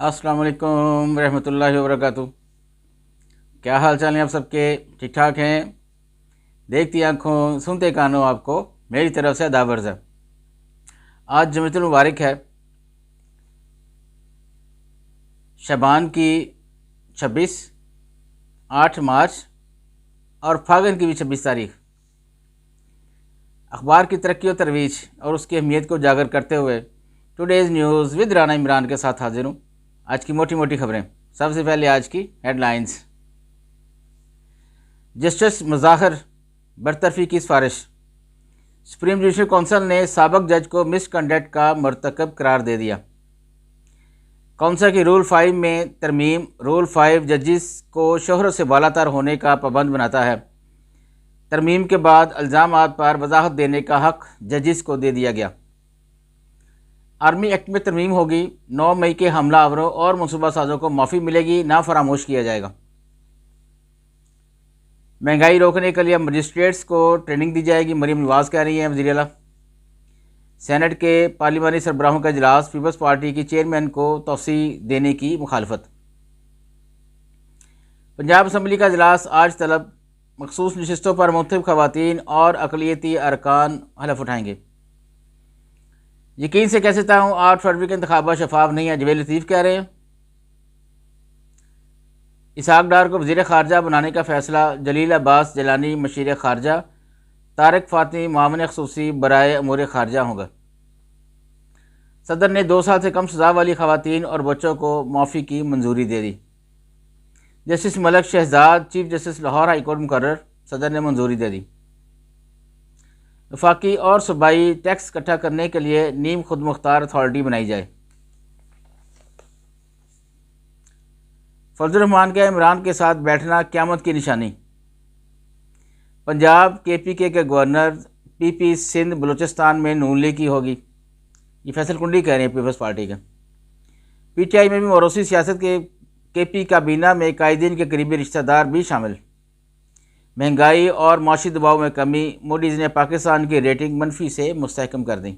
अस्सलाम वालेकुम रहमतुल्लाहि व बरकातुहू। क्या हाल चाल है आप सबके? ठीक ठाक हैं? देखती आंखों सुनते कानों आपको मेरी तरफ से अदा अर्ज़ है। आज जुम्मतुल मुबारक है, शबान की 26, 8 मार्च और फागन की भी 26 तारीख। अखबार की तरक्की और तरवीज और उसकी अहमियत को उजागर करते हुए today's news with Rana Imran के साथ हाजिर हूँ। आज की मोटी मोटी खबरें। सबसे पहले आज की हेडलाइंस। जस्टिस मुज़ाहिर बरतरफी की सिफारिश। सुप्रीम जुडिशल कौंसिल ने साबिक जज को मिसकंडक्ट का मरतकब करार दे दिया। कौंसिल की रूल 5 में तरमीम। रूल 5 जजिस को शोहरत से बालातर होने का पाबंद बनाता है। तरमीम के बाद इल्ज़ामात पर वजाहत देने का हक़ जजिस को दे दिया गया। आर्मी एक्ट में तरमीम होगी। 9 मई के हमलावरों और मनसूबा साजों को माफ़ी मिलेगी, ना फरामोश किया जाएगा। महंगाई रोकने के लिए मजिस्ट्रेट्स को ट्रेनिंग दी जाएगी, मरीम नवाज़ कह रही हैं वज़ीर आला। सेनेट के पार्लिमानी सरबराहों का इजलास। पीपल्स पार्टी की चेयरमैन को तोसी देने की मुखालफत। पंजाब असम्बली का इजलास आज तलब। मखसूस नशिस्तों पर मुख्तलिफ खवातीन और अक़लियती अरकान हलफ उठाएंगे। यकीन से कह सकता हूँ 8 फरवरी के इंतखाबात शफाफ नहीं है, जवेद लतीफ़ कह रहे हैं। इसहाक डार को वज़ीर ख़ारजा बनाने का फ़ैसला। जलील अब्बास जलानी मशीर ख़ारजा, तारिक फ़ातमी मामले ख़ुसूसी बराए अमूर ख़ारजा होगा। सदर ने 2 साल से कम सज़ा वाली ख़वातीन और बच्चों को माफ़ी की मंजूरी दे दी। Justice Malak Shahzad chief justice Lahore high court मुकर्रर, सदर ने मंजूरी दे दी। वफाकी और सूबाई टैक्स इकट्ठा करने के लिए नीम खुद मुख्तार अथॉरिटी बनाई जाए। फजल रहमान का इमरान के साथ बैठना क़यामत की निशानी। पंजाब KPK के गवर्नर PP सिंध बलूचिस्तान में नून लीग की होगी, ये फैसल कुंडी कह रहे हैं पीपल्स पार्टी का। PTI में भी मौरूसी सियासत के KP काबीना में कायदीन के करीबी रिश्तेदार भी शामिल। महंगाई और माशी दबाव में कमी। मूडीज़ ने पाकिस्तान की रेटिंग मनफी से मुस्तहकम कर दी।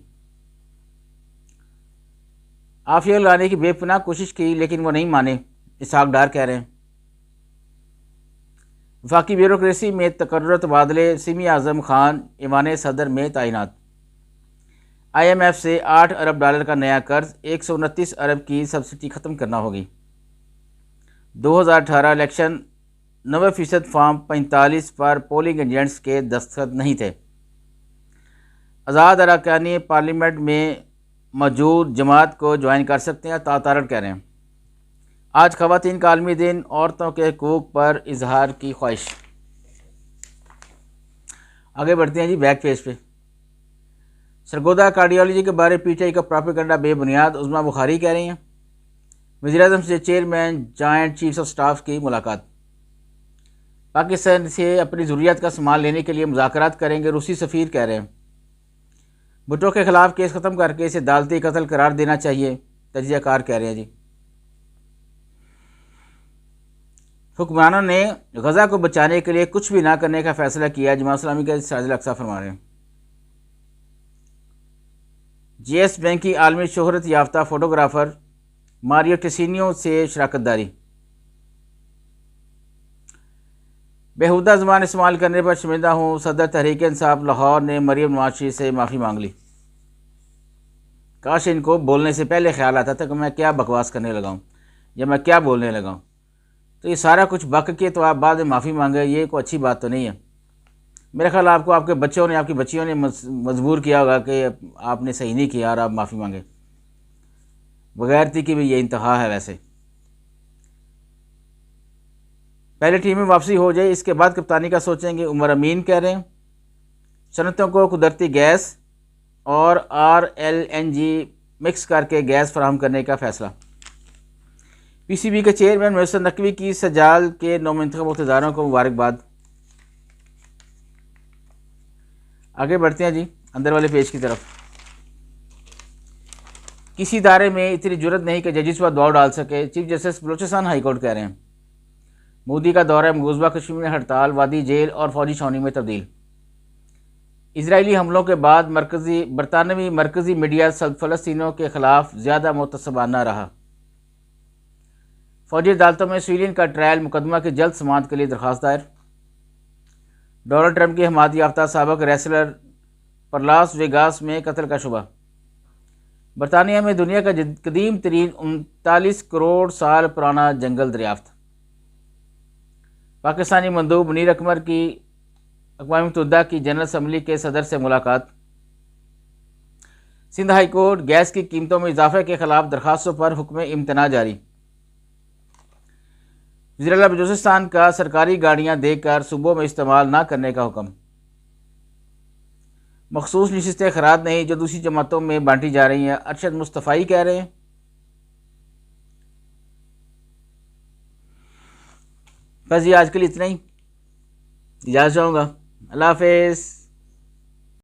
आफिया लाने की बेपनाह कोशिश की लेकिन वो नहीं माने, इसहाक डार कह रहे हैं। वफाकी ब्यूरोक्रेसी में तकर्रुर तबादले। सिमी आज़म खान ईवान सदर में तैनात। IMF से $8 अरब का नया कर्ज। 129 अरब की सब्सिडी ख़त्म करना होगी। 2018 इलेक्शन 90% फॉर्म 45 पर पोलिंग एजेंट्स के दस्तखत नहीं थे। आज़ाद अरकानी पार्लियामेंट में मौजूद जमात को ज्वाइन कर सकते हैं, तातारड़ कह रहे हैं। आज ख़वातीन का आलमी दिन। औरतों के हकूक़ पर इजहार की ख्वाहिश। आगे बढ़ते हैं जी बैक पेज पे। सरगोदा कार्डियोलॉजी के बारे PTI का प्रोपेगेंडा बेबुनियाद, उज़मा बुखारी कह रही हैं। वज़ीर-ए-आज़म से chairman joint chiefs of staff की मुलाकात। पाकिस्तान से अपनी ज़रूरियात का सामान लेने के लिए मुज़ाकरात करेंगे, रूसी सफ़ीर कह रहे हैं। भुट्टो के ख़िलाफ़ केस ख़त्म करके इसे अदालती कत्ल करार देना चाहिए, तजियाकार कह रहे हैं जी। हुक्मरानों ने गज़ा को बचाने के लिए कुछ भी ना करने का फ़ैसला किया, जमात इस्लामी के साजिद अक्सा फरमा रहे हैं। JS बैंक की आलमी शोहरत याफ्ता फ़ोटोग्राफ़र मारियो टेसिनियो से शराकतदारी। बेहुदा ज़बान इस्तेमाल करने पर शर्मिंदा हूँ, सदर तहरीक इंसाफ लाहौर ने मरीम नवाज़ से माफ़ी मांग ली। काश इनको बोलने से पहले ख्याल आता था कि मैं क्या बकवास करने लगाऊँ या मैं क्या बोलने लगाऊँ। तो ये सारा कुछ बक के तो आप बाद में माफ़ी मांगे, ये कोई अच्छी बात तो नहीं है। मेरा ख्याल आपको आपके बच्चों ने आपकी बच्चियों ने मजबूर किया होगा कि आपने सही नहीं किया और आप माफ़ी मांगे। बगैरती की भी ये इंतहा है। वैसे पहले टीम में वापसी हो जाए, इसके बाद कप्तानी का सोचेंगे, उमर अमीन कह रहे हैं। सनतों को कुदरती गैस और RLNG मिक्स करके गैस फराहम करने का फ़ैसला। PCB के चेयरमैन मोहसिन नकवी की सजाल के नौमुंतखब मुख्तदारों को मुबारकबाद। आगे बढ़ते हैं जी अंदर वाले पेज की तरफ। किसी इदारे में इतनी जुर्रत नहीं कि जजिस पर दौड़ डाल सके, chief justice Balochistan high court कह रहे हैं। मोदी का दौरा मकबूजा कश्मीर में हड़ताल, वादी जेल और फौजी छावनी में तब्दील। इजरायली हमलों के बाद बरतानवी मरकज़ी मीडिया फ़लस्तीनियों के ख़िलाफ़ ज़्यादा मुतसबाना रहा। फौजी अदालतों में सीरियन का ट्रायल मुकदमा की जल्द समाअत के लिए दरख्वास्त दायर। डोनाल्ड ट्रंप की हमायत याफ्ता साबिक रेसलर पर लास वेगास में कत्ल का शुबा। बरतानिया में दुनिया का कदीम तरीन 39 करोड़ साल पुराना जंगल दरियाफ्त। पाकिस्तानी मंदूब मुनीर अकमर की अक़वाम मुत्तहिदा की जनरल असम्बली के सदर से मुलाकात। सिंध हाई कोर्ट गैस की कीमतों में इजाफे के खिलाफ दरखास्तों पर हुक्म इम्तना जारी। वज़ीर-ए-आला बलूचिस्तान का सरकारी गाड़ियाँ देकर सूबों में इस्तेमाल न करने का हुक्म। मखसूस नशिस्तें खराज नहीं जो दूसरी जमातों में बांटी जा रही हैं, अरशद मुस्तफ़ाई कह रहे हैं। बस ये आज के लिए इतना ही, इजाज़त चाहूँगा। अल्लाह हाफ़िज़।